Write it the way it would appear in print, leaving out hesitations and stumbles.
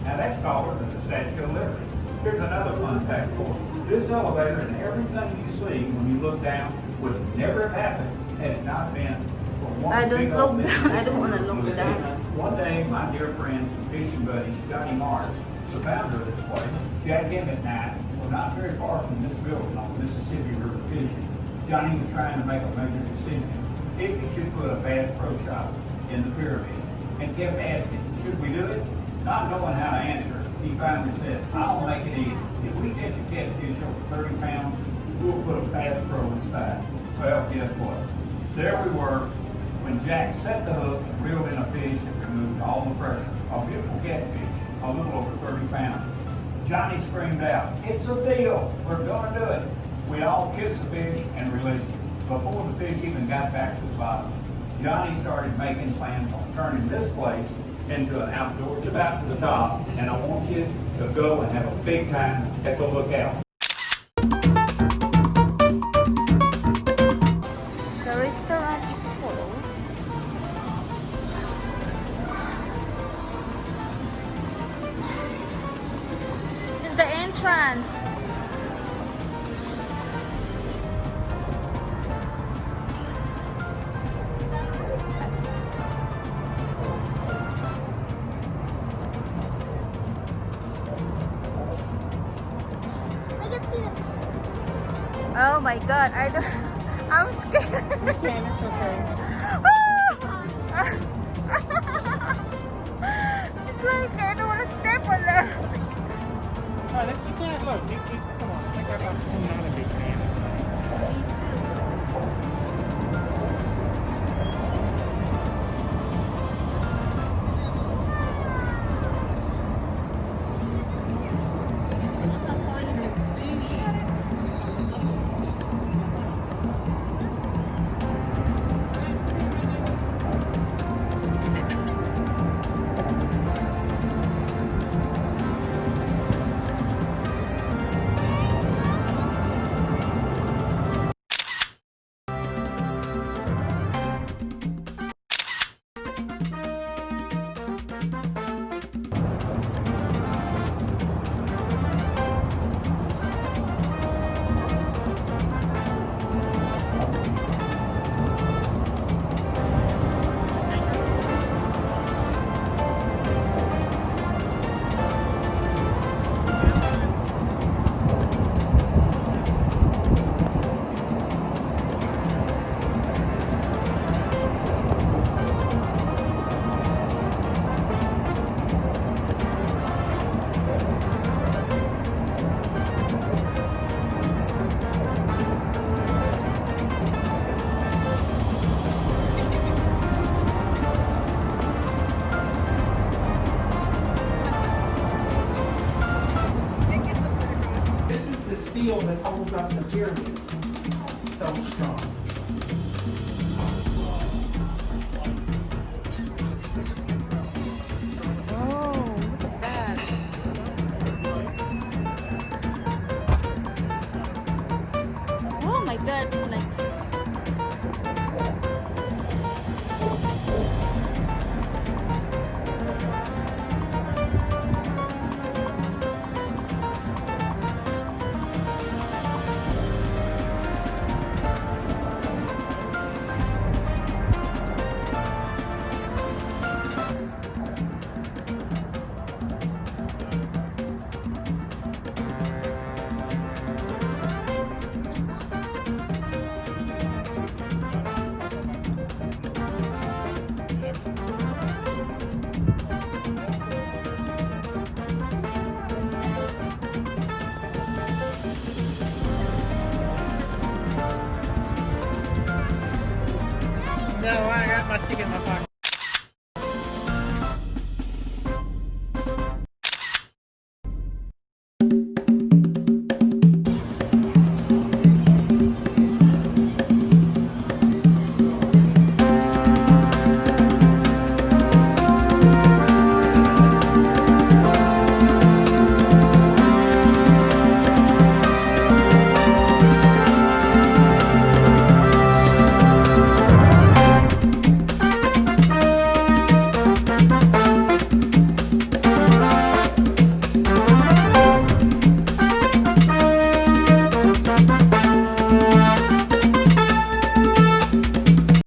Now that's taller than the Statue of Liberty. Here's another fun fact for you. This elevator and everything you see when you look down would never have happened had it not been for one I don't big old look down. I don't want to Mississippi look River down. fishing. One day, my dear friends and fishing buddies, Johnny Mars, the founder of this place, Jack Emmett and I were not very far from this building on the Mississippi River fishing. Johnny was trying to make a major decision if he should put a Bass Pro Shop in the pyramid and kept asking, should we do it? Not knowing how to answer, he finally said, I'll make it easy. If we catch a catfish over 30 pounds, we'll put a Bass Pro inside. Well, guess what? There we were when Jack set the hook and reeled in a fish that removed all the pressure. A beautiful catfish, a little over 30 pounds. Johnny screamed out, it's a deal, we're gonna do it. We all kissed the fish and released it. Before the fish even got back to the bottom, Johnny started making plans on turning this place into an outdoor. It's about to the top, and I want you to go and have a big time at the lookout. The restaurant is closed. This is the entrance. Oh my god, I'm scared. It's okay. It's like I don't want to step on that. Oh, you can't look. Come on. I think I'm not a big fan. Me too. Steel that holds up the pyramids. So strong. Oh, look at that. Oh my god, it's like No, I got my ticket in my pocket.